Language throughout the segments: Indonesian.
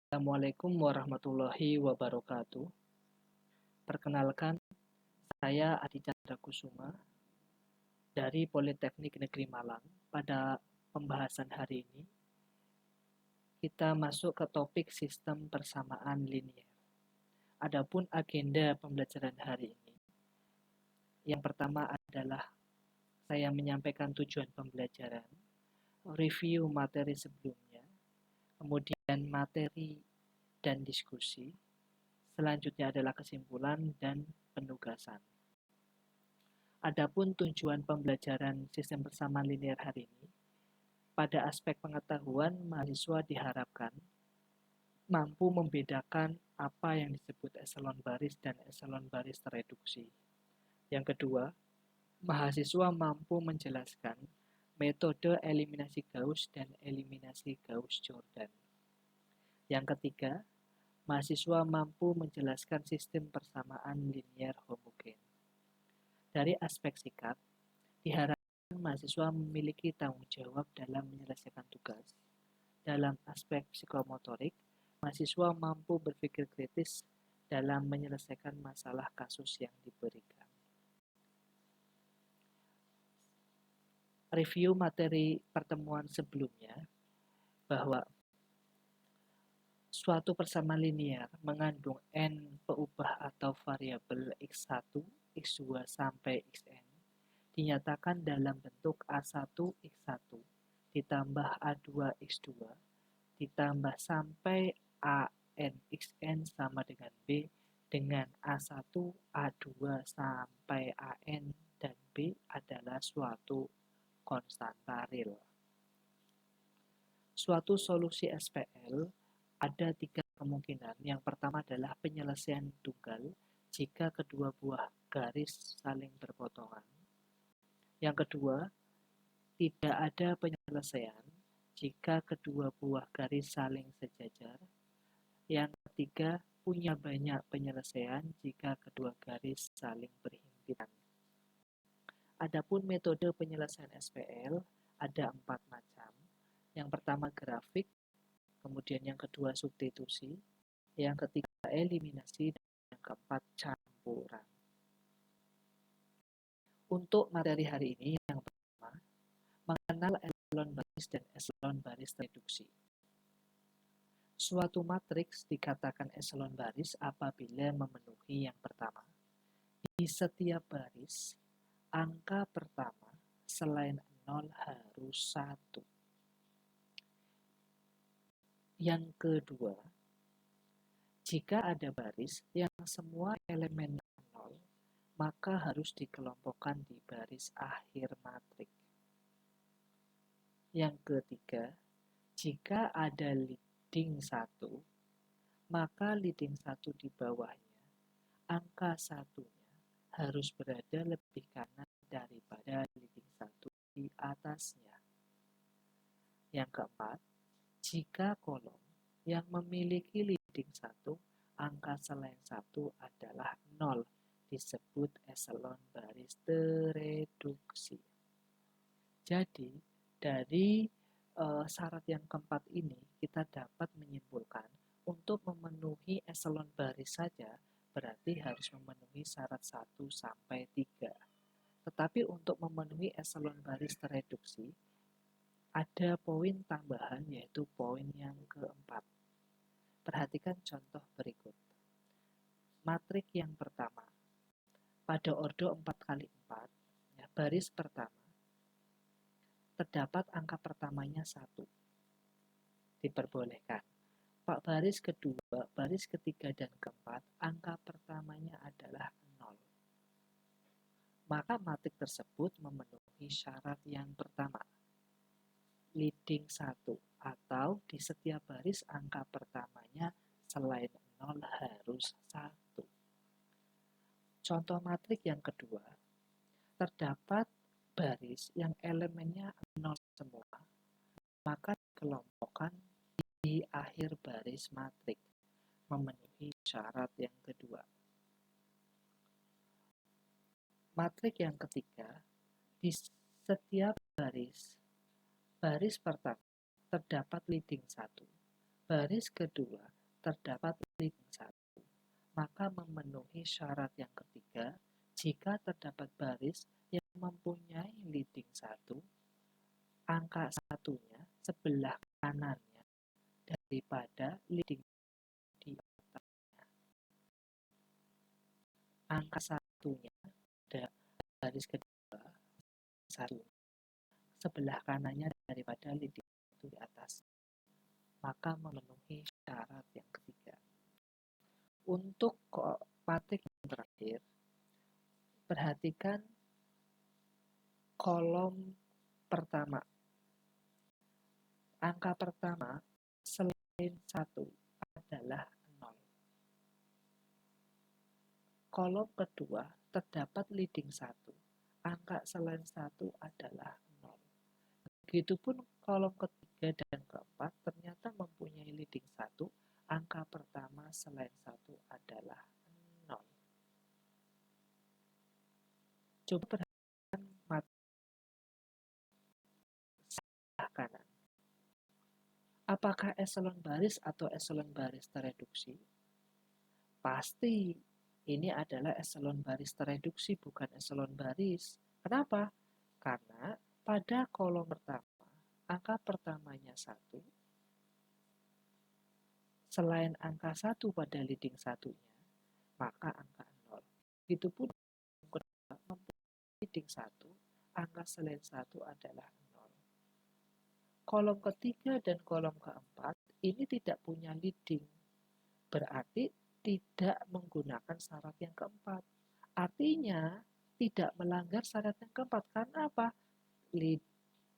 Assalamualaikum warahmatullahi wabarakatuh. Perkenalkan, saya Adi Chandra Kusuma dari Politeknik Negeri Malang. Pada pembahasan hari ini, kita masuk ke topik sistem persamaan linier. Adapun agenda pembelajaran hari ini, yang pertama adalah saya menyampaikan tujuan pembelajaran, review materi sebelumnya, kemudian materi dan diskusi, selanjutnya adalah kesimpulan dan penugasan. Adapun tujuan pembelajaran sistem persamaan linier hari ini, pada aspek pengetahuan, mahasiswa diharapkan mampu membedakan apa yang disebut eselon baris dan eselon baris tereduksi. Yang kedua, mahasiswa mampu menjelaskan metode eliminasi Gauss dan eliminasi Gauss-Jordan. Yang ketiga, mahasiswa mampu menjelaskan sistem persamaan linier homogen. Dari aspek sikap, diharapkan mahasiswa memiliki tanggung jawab dalam menyelesaikan tugas. Dalam aspek psikomotorik, mahasiswa mampu berpikir kritis dalam menyelesaikan masalah kasus yang diberikan. Review materi pertemuan sebelumnya bahwa suatu persamaan linier mengandung n peubah atau variabel x1, x2 sampai xn dinyatakan dalam bentuk A1 x1 ditambah A2 x2 ditambah sampai AN xn sama dengan B dengan A1, A2 sampai AN dan B adalah suatu konstanta real. Suatu solusi SPL ada tiga kemungkinan. Yang pertama adalah penyelesaian tunggal jika kedua buah garis saling berpotongan. Yang kedua, tidak ada penyelesaian jika kedua buah garis saling sejajar. Yang ketiga, punya banyak penyelesaian jika kedua garis saling berhimpitan. Adapun metode penyelesaian SPL ada 4 macam. Yang pertama grafik, kemudian yang kedua substitusi, yang ketiga eliminasi, dan yang keempat campuran. Untuk materi hari ini, yang pertama, mengenal eselon baris dan eselon baris reduksi. Suatu matriks dikatakan eselon baris apabila memenuhi yang pertama. Di setiap baris, angka pertama selain 0 harus 1. Yang kedua, jika ada baris yang semua elemen 0, maka harus dikelompokkan di baris akhir matriks. Yang ketiga, jika ada leading 1, maka leading 1 di bawahnya, angka satunya harus berada lebih kanan daripada leading 1 di atasnya. Yang keempat, jika kolom yang memiliki leading 1, angka selain 1 adalah 0, disebut eselon baris tereduksi. Jadi, dari syarat yang keempat ini, kita dapat menyimpulkan untuk memenuhi eselon baris saja, berarti harus memenuhi syarat 1 sampai 3. Tetapi untuk memenuhi eselon baris tereduksi, ada poin tambahan yaitu poin yang keempat. Perhatikan contoh berikut. Matrik yang pertama. Pada ordo 4x4, baris pertama, terdapat angka pertamanya 1. Diperbolehkan. Pak baris kedua, baris ketiga, dan keempat, angka pertamanya adalah 0. Maka matrik tersebut memenuhi syarat yang pertama. Leading 1 atau di setiap baris angka pertamanya selain 0 harus 1. Contoh matrik yang kedua, terdapat baris yang elemennya 0 semua, maka dikelompokkan di akhir baris matrik, memenuhi syarat yang kedua. Matrik yang ketiga, di setiap baris pertama terdapat leading 1, baris kedua terdapat leading 1, maka memenuhi syarat yang ketiga jika terdapat baris yang mempunyai leading 1, angka satunya sebelah kanannya daripada leading di atasnya. Angka satunya ada baris kedua, satu sebelah kanannya daripada leading di atas, maka memenuhi syarat yang ketiga. Untuk matik yang terakhir, perhatikan kolom pertama. Angka pertama selain 1 adalah 0. Kolom kedua terdapat leading 1. Angka selain 1 adalah 0. Begitupun kolom ketiga dan keempat ternyata mempunyai leading 1. Angka pertama selain 1 adalah 0. Coba perhatikan sebelah kanan. Apakah eselon baris atau eselon baris tereduksi? Pasti ini adalah eselon baris tereduksi, bukan eselon baris. Kenapa? Karena pada kolom pertama, angka pertamanya 1, selain angka 1 pada leading satunya, maka angka 0. Begitupun leading 1, angka selain 1 adalah 0. Kolom ketiga dan kolom keempat ini tidak punya leading. Berarti tidak menggunakan syarat yang keempat. Artinya tidak melanggar syarat yang keempat. Karena apa?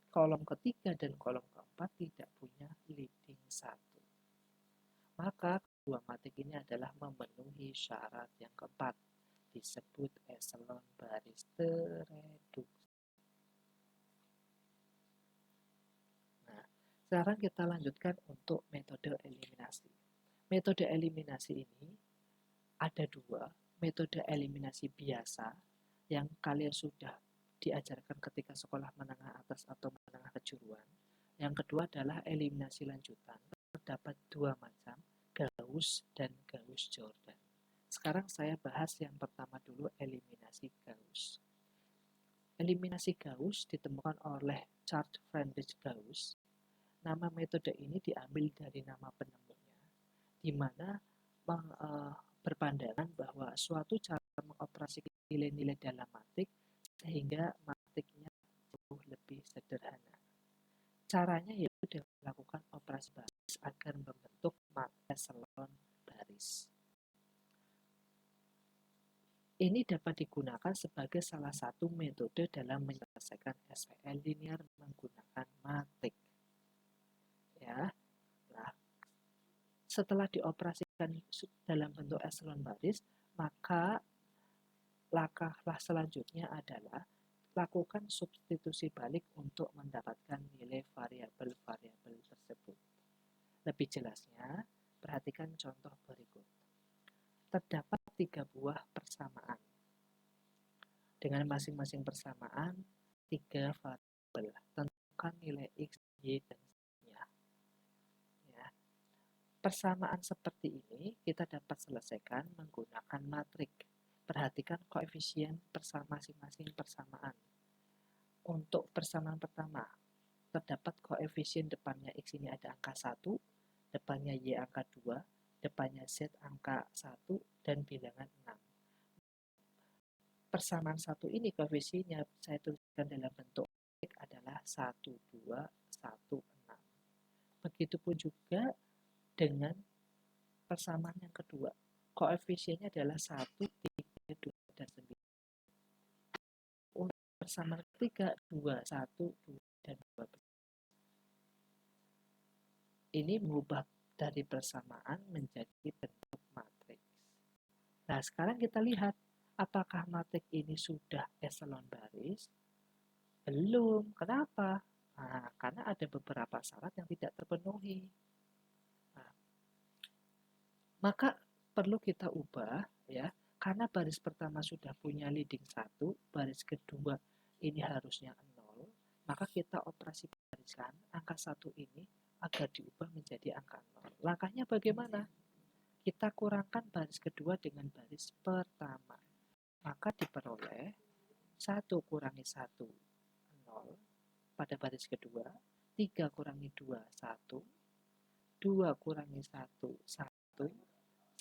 Kolom ketiga dan kolom keempat tidak punya leading 1. Maka kedua matik ini adalah memenuhi syarat yang keempat. Disebut eselon baris tereduksi. Nah, sekarang kita lanjutkan untuk metode eliminasi. Metode eliminasi ini ada dua. Metode eliminasi biasa yang kalian sudah diajarkan ketika sekolah menengah atas atau menengah kejuruan. Yang kedua adalah eliminasi lanjutan. Terdapat dua macam, Gauss dan Gauss-Jordan. Sekarang saya bahas yang pertama dulu, eliminasi Gauss. Eliminasi Gauss ditemukan oleh Charles Friedrich Gauss. Nama metode ini diambil dari nama penemunya, di mana berpandangan bahwa suatu cara mengoperasikan nilai-nilai dalam matik sehingga matiknya jauh lebih sederhana. Caranya yaitu dilakukan operasi baris agar membentuk eselon baris. Ini dapat digunakan sebagai salah satu metode dalam menyelesaikan SPL linear menggunakan matik. Ya. Nah, setelah dioperasikan dalam bentuk eselon baris, maka langkah selanjutnya adalah lakukan substitusi balik untuk mendapatkan nilai variabel-variabel tersebut. Lebih jelasnya, perhatikan contoh berikut. Terdapat 3 buah persamaan. Dengan masing-masing persamaan, 3 variabel. Tentukan nilai X, Y, dan Z-nya. Ya. Persamaan seperti ini kita dapat selesaikan menggunakan matrik. Perhatikan koefisien masing-masing persamaan. Untuk persamaan pertama, terdapat koefisien depannya X ini ada angka 1, depannya Y angka 2, depannya Z angka 1, dan bilangan 6. Persamaan 1 ini koefisiennya saya tuliskan dalam bentuk adalah 1, 2, 1, 6. Begitupun juga dengan persamaan yang kedua. Koefisiennya adalah 1, 3, 2, dan 9. Untuk persamaan ketiga, 2, 1, 2, dan 12. Ini mengubah dari persamaan menjadi bentuk matriks. Nah, sekarang kita lihat apakah matriks ini sudah eselon baris? Belum. Kenapa? Nah, karena ada beberapa syarat yang tidak terpenuhi. Nah, maka perlu kita ubah, ya, karena baris pertama sudah punya leading 1, baris kedua ini harusnya 0, maka kita operasi bariskan angka 1 ini agar diubah menjadi angka 0. Langkahnya bagaimana? Kita kurangkan baris kedua dengan baris pertama. Maka diperoleh 1 kurangi 1, 0 pada baris kedua. 3 kurangi 2, 1. 2 kurangi 1, 1.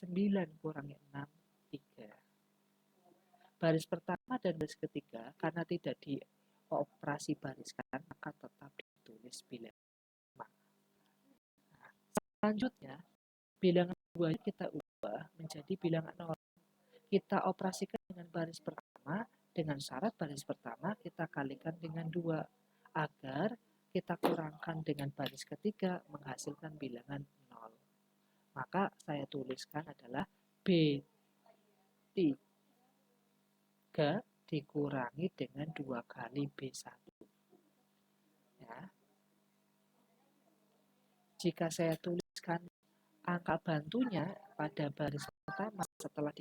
9 kurangi 6, 3. Baris pertama dan baris ketiga, karena tidak dioperasi bariskan, maka tetap ditulis bilangan. Nah, selanjutnya, bilangan 2 kita ubah menjadi bilangan 0. Kita operasikan dengan baris pertama, dengan syarat baris pertama kita kalikan dengan 2, agar kita kurangkan dengan baris ketiga menghasilkan bilangan 0. Maka saya tuliskan adalah B3 dikurangi dengan 2 kali B1. Ya. Jika saya tuliskan angka bantunya pada baris pertama setelah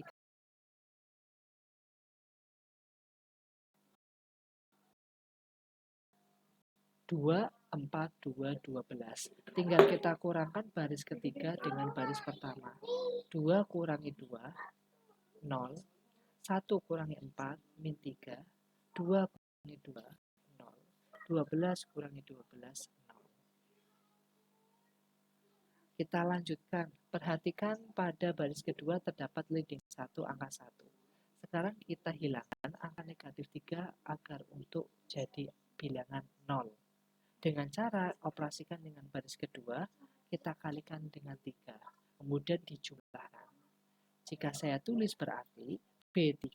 2, 4, 2, 12. Tinggal kita kurangkan baris ketiga dengan baris pertama. 2 kurangi 2, 0. 1 kurangi 4, min 3. 2 kurangi 2, 0. 12 kurangi 12, 0. Kita lanjutkan. Perhatikan pada baris kedua terdapat leading 1, angka 1. Sekarang kita hilangkan angka negatif 3 agar untuk jadi bilangan 0. Dengan cara operasikan dengan baris kedua, kita kalikan dengan 3. Kemudian dijumlahkan. Jika saya tulis berarti B3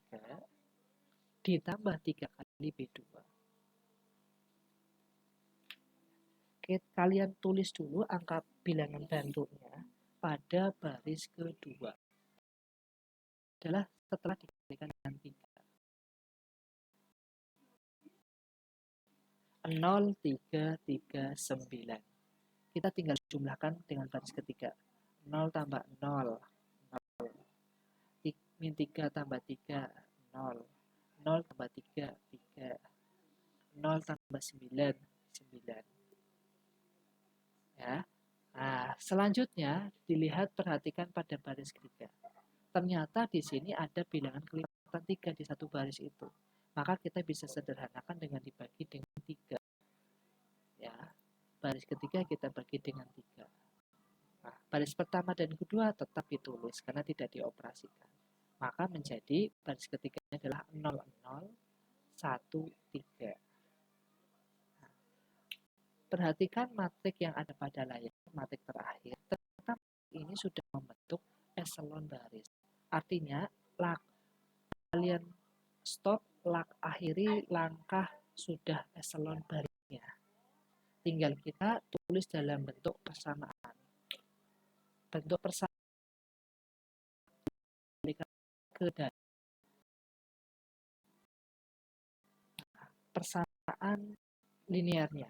ditambah 3 kali B2. Kalian tulis dulu angka bilangan bantunya pada baris kedua. Adalah setelah dikalikan dengan 3. 0, 3, 3, 9. Kita tinggal jumlahkan dengan baris ketiga. 0 tambah 0, 0. Min 3 tambah 3, 0. 0 tambah 3, 3. 0 tambah 9, 9. Ya. Nah, selanjutnya dilihat perhatikan pada baris ketiga. Ternyata di sini ada bilangan kelipatan 3 di satu baris itu. Maka kita bisa sederhanakan dengan dibagi dengan 3. Ya. Baris ketiga kita bagi dengan 3. Nah, baris pertama dan kedua tetap ditulis karena tidak dioperasikan. Maka menjadi baris ketiganya adalah 0, 0, 1, 3. Nah, perhatikan matrik yang ada pada layar, matrik terakhir. Ternyata ini sudah membentuk eselon baris. Artinya, kalian stop, akhiri langkah sudah eselon barisnya. Tinggal kita tulis dalam bentuk persamaan. Bentuk persamaan ke dalam persamaan linearnya.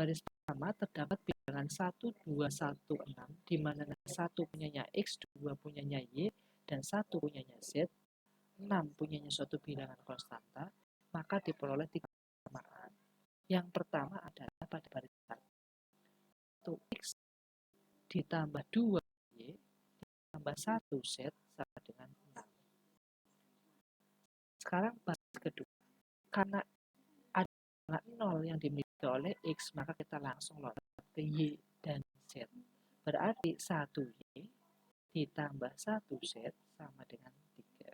Baris pertama terdapat bilangan 1, 2, 1, 6, di mana 1 punyanya X, 2 punyanya Y, dan 1 punyanya Z, 6 punyanya suatu bilangan konstanta, maka diperoleh 3 persamaan. Yang pertama adalah pada baris 1, X ditambah 2Y ditambah 1 Z sama dengan 6. Sekarang baris kedua. Karena ada 0 yang dimiliki oleh X, maka kita langsung lompat ke Y dan Z. Berarti 1Y ditambah 1Z sama dengan 3.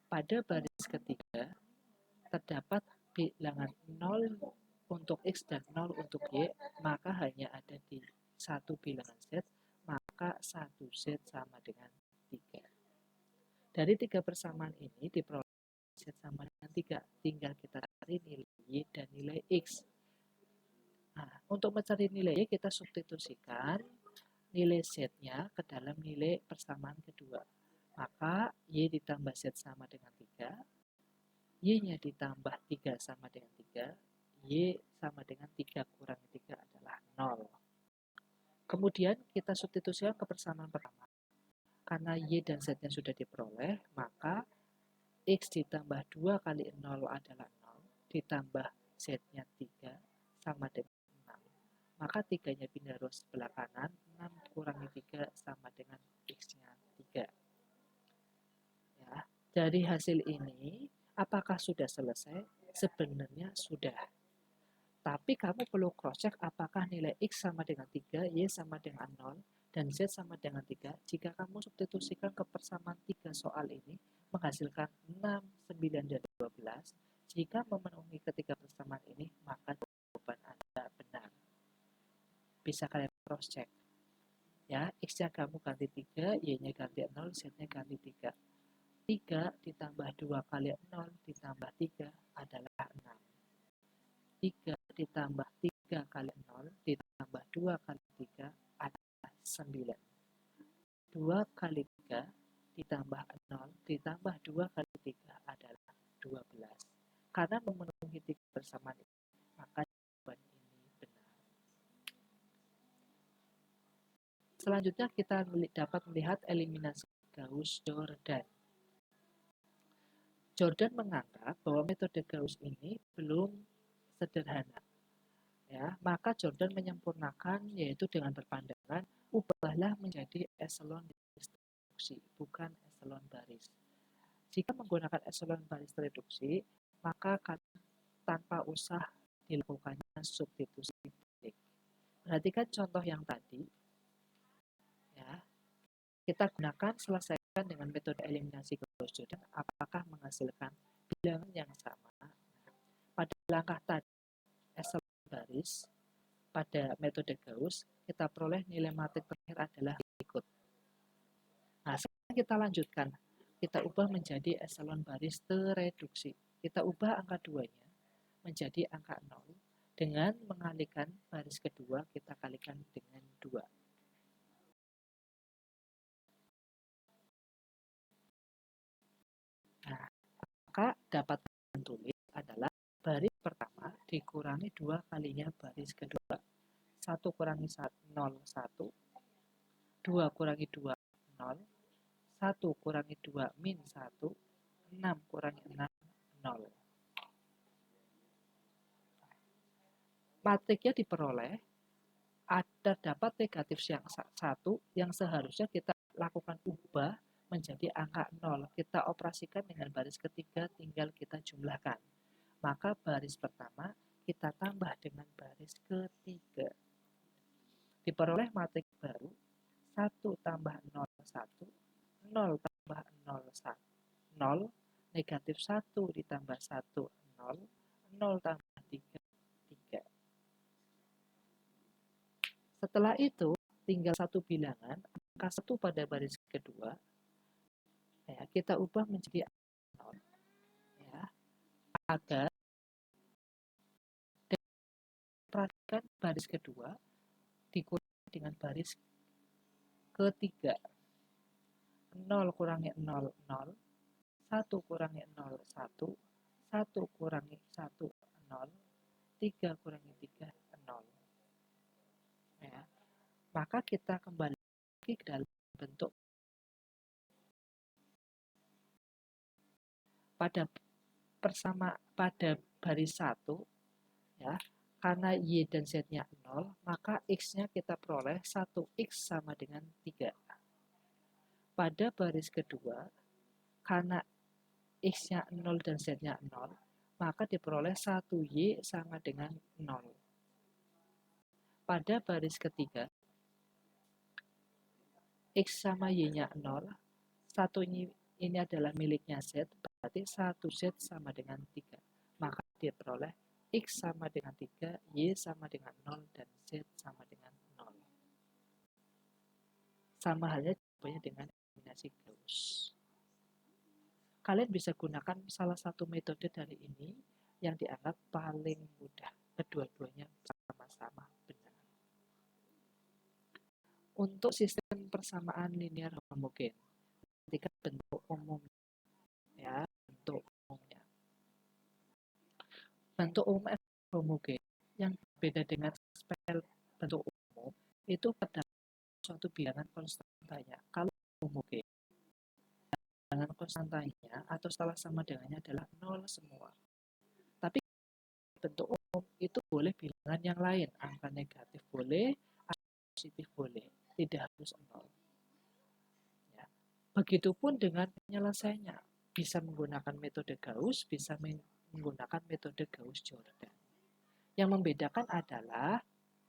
Pada baris ketiga, terdapat bilangan 0 untuk X dan 0 untuk Y, maka hanya ada di satu bilangan Z, maka 1Z sama dengan 3. Dari 3 persamaan ini diperoleh Z sama dengan 3. Tinggal kita cari nilai Y dan nilai X. Nah, untuk mencari nilai Y, kita substitusikan nilai Z-nya ke dalam nilai persamaan kedua. Maka Y ditambah Z sama dengan 3. Y-nya ditambah 3 sama dengan 3. Y sama dengan 3 kurangi 3 adalah 0. Kemudian kita substitusikan ke persamaan pertama. Karena Y dan Z-nya sudah diperoleh, maka X ditambah 2 kali 0 adalah 0, ditambah Z-nya 3 sama dengan 6. Maka 3-nya pindah ruas sebelah kanan, 6 kurangi 3 sama dengan X-nya 3. Ya, dari hasil ini, apakah sudah selesai? Sebenarnya sudah. Tapi kamu perlu cross-check apakah nilai X sama dengan 3, Y sama dengan 0, dan Z sama dengan 3. Jika kamu substitusikan ke persamaan 3 soal ini, menghasilkan 6, 9, dan 12. Jika memenuhi ketiga persamaan ini, maka jawaban Anda benar. Bisa kalian cross-check. Ya, X-nya kamu ganti 3, Y-nya ganti 0, Z-nya ganti 3. 3 ditambah 2 kali 0 ditambah 3 adalah 6. 3 ditambah 3 kali 0 ditambah 2 kali 3 adalah 9. 2 kali 3 ditambah 0 ditambah 2 kali 3 adalah 12. Karena memenuhi 3 persamaan ini, maka jawaban ini benar. Selanjutnya kita dapat melihat eliminasi Gauss-Jordan. Jordan menganggap bahwa metode Gauss ini belum sederhana. Ya, maka Jordan menyempurnakan yaitu dengan berpandangan ubahlah menjadi eselon reduksi, bukan eselon baris. Jika menggunakan eselon baris reduksi, maka tanpa usah dilakukannya substitusi balik. Perhatikan contoh yang tadi. Ya, kita gunakan selesaikan dengan metode eliminasi Gauss-Jordan, apakah menghasilkan bilangan yang sama. Pada langkah tadi, eselon baris, pada metode Gauss, kita peroleh nilai matrik terakhir adalah berikut. Nah, sekarang kita lanjutkan. Kita ubah menjadi eselon baris tereduksi. Kita ubah angka 2-nya menjadi angka 0. Dengan mengalihkan baris kedua, kita kalikan dengan 2. Nah, maka dapat tulis adalah baris pertama dikurangi 2 kalinya baris kedua. 1 kurangi 0, 1. 2 kurangi 2, 0. 1 kurangi 2, min 1. 6 kurangi 6, 0. Matriknya diperoleh, terdapat negatif yang 1 yang seharusnya kita lakukan ubah menjadi angka 0. Kita operasikan dengan baris ketiga, tinggal kita jumlahkan. Maka baris pertama kita tambah dengan baris ketiga. Diperoleh matrik baru 1 tambah 0, 1. 0 tambah 0, 1. 0. Negatif 1 ditambah 1, 0. 0 tambah 3, 3. Setelah itu, tinggal satu bilangan, angka 1 pada baris kedua, ya, kita ubah menjadi 0. Ya, agar perhatikan baris kedua dikurangi dengan baris ketiga. 0 kurangi 0, 0. 1 kurangi 0, 1. 1 kurangi 1, 0. 3 kurangi 3, 0. Ya. Maka kita kembali ke dalam bentuk pada baris 1, ya, karena Y dan Z-nya 0, maka X-nya kita peroleh 1X sama dengan 3. Pada baris kedua, karena X-nya 0 dan Z-nya 0, maka diperoleh 1Y sama dengan 0. Pada baris ketiga, X sama Y-nya 0, 1 ini adalah miliknya Z, berarti 1Z sama dengan 3. Maka diperoleh X sama dengan 3, Y sama dengan 0, dan Z sama dengan 0. Sama halnya jawabannya dengan eliminasi Gauss. Kalian bisa gunakan salah satu metode dari ini yang dianggap paling mudah. Kedua-duanya sama-sama benar. Untuk sistem persamaan linear homogen, ketika bentuk umum, ya, bentuk umumnya. Bentuk umum homogen yang berbeda dengan spesial bentuk umum itu pada suatu bilangan konstantanya. Kalau homogen, bilangan konstantanya atau salah sama dengannya adalah 0 semua. Tapi bentuk umum itu boleh bilangan yang lain, angka negatif boleh, angka positif boleh. tidak harus 0. Ya. Begitupun dengan penyelesaiannya. Bisa menggunakan metode Gauss, bisa menggunakan metode Gauss-Jordan. Yang membedakan adalah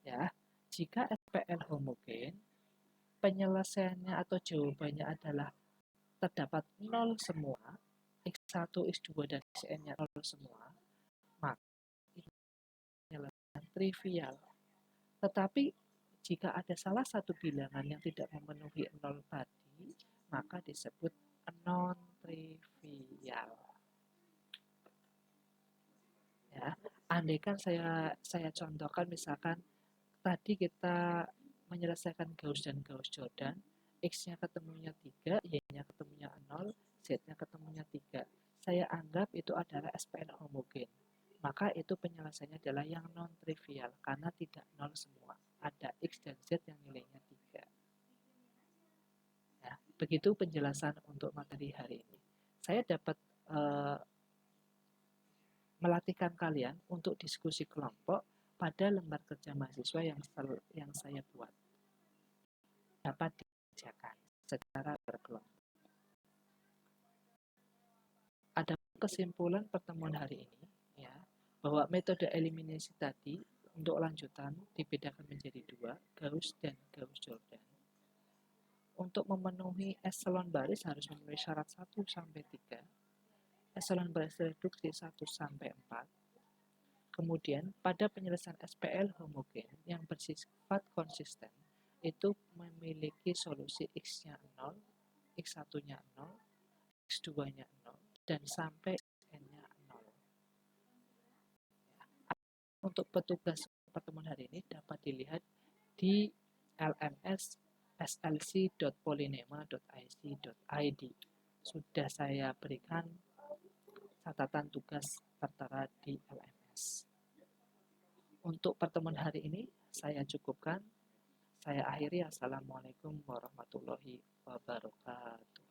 ya, jika SPL homogen, penyelesaiannya atau jawabannya adalah terdapat 0 semua, X1, X2, dan Xn-nya 0 semua, maka itu penyelesaian trivial. Tetapi jika ada salah satu bilangan yang tidak memenuhi 0 tadi, maka disebut non-trivial. Ya, andaikan saya contohkan misalkan tadi kita menyelesaikan Gauss dan Gauss-Jordan, X-nya ketemunya 3, Y-nya ketemunya 0, Z-nya ketemunya 3. Saya anggap itu adalah SPL homogen. Maka itu penyelesaiannya adalah yang non-trivial, karena tidak 0 semua. Ada X dan Z yang nilainya 3. Ya, begitu penjelasan untuk materi hari ini. Saya dapat melatihkan kalian untuk diskusi kelompok pada lembar kerja mahasiswa yang saya buat. Dapat dikerjakan secara berkelompok. Ada kesimpulan pertemuan hari ini ya, bahwa metode eliminasi tadi untuk lanjutan dibedakan menjadi 2, Gauss dan Gauss-Jordan. Untuk memenuhi eselon baris harus memenuhi syarat 1 sampai 3. Eselon baris reduksi 1 sampai 4. Kemudian pada penyelesaian SPL homogen yang bersifat konsisten itu memiliki solusi X-nya 0, X1-nya 0, X2-nya 0, dan sampai N-nya 0. Untuk petugas pertemuan hari ini dapat dilihat di LMS slc.polinema.ic.id. Sudah saya berikan catatan tugas tertera di LMS. Untuk pertemuan hari ini saya cukupkan. Saya akhiri. Assalamualaikum warahmatullahi wabarakatuh.